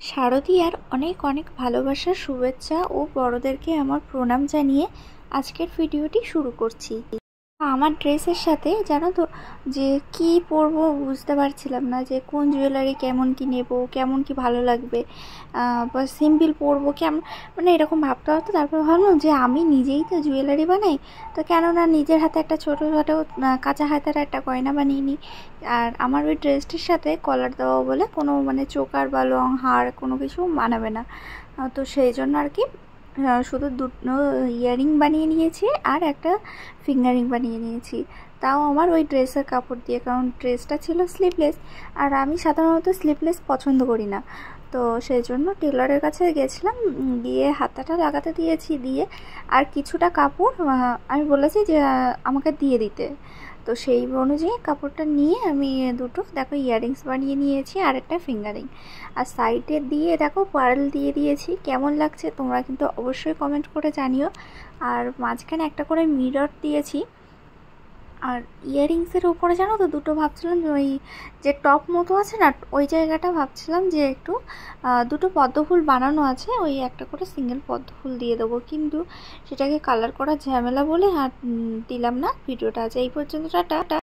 শারদীয়ার অনেক অনেক ভালোবাসা, শুভেচ্ছা ও বড়দেরকে আমার প্রণাম জানিয়ে আজকের ভিডিওটি শুরু করছি। আমার ড্রেসের সাথে জানো তো যে কি পরবো বুঝতে পারছিলাম না, যে কোন জুয়েলারি কেমন কি নেব, কেমন কি ভালো লাগবে, বা সিম্পল পরবো কেমন, মানে এরকম ভাবতে ভাবতে তারপর ভাবলাম যে আমি নিজেই তো জুয়েলারি বানাই, তো কেননা নিজের হাতে একটা ছোটোখাটো কাঁচা হাতের একটা গয়না বানিয়ে নিই। আর আমার ওই ড্রেসটির সাথে কলার দেওয়া বলে কোনো মানে চোকার বা লং হার কোনো কিছু মানাবে না, তো সেই জন্য আর কি শুধু দুটো ইয়াররিং বানিয়ে নিয়েছি আর একটা ফিঙ্গারিং বানিয়ে নিয়েছি, তাও আমার ওই ড্রেসের কাপড় দিয়ে, কারণ ড্রেসটা ছিল স্লিভলেস আর আমি সাধারণত স্লিভলেস পছন্দ করি না। তো সেই জন্য টেলারের কাছে গেছিলাম, গিয়ে হাতাটা লাগাতে দিয়েছি, দিয়ে আর কিছুটা কাপড় আমি বলেছি যে আমাকে দিয়ে দিতে। তো সেই অনুযায়ী কাপড়টা নিয়ে আমি দুটো দেখো ইয়াররিংস বানিয়ে নিয়েছি আর একটা ফিঙ্গারিং, আর সাইডে দিয়ে দেখো পার্ল দিয়ে দিয়েছি। কেমন লাগছে তোমরা কিন্তু অবশ্যই কমেন্ট করে জানিও। আর মাঝখানে একটা করে মিরর দিয়েছি। আর ইয়াররিংসের উপরে জানো তো দুটো ভাবছিলাম যে ওই যে টপ মতো আছে না, ওই জায়গাটা ভাবছিলাম যে একটু দুটো পদ্ম ফুল বানানো আছে, ওই একটা করে সিঙ্গেল পদ্ম ফুল দিয়ে দেবো, কিন্তু সেটাকে কালার করা ঝামেলা বলে আর দিলাম না। ভিডিওটা আজ এই পর্যন্ত, টাটা।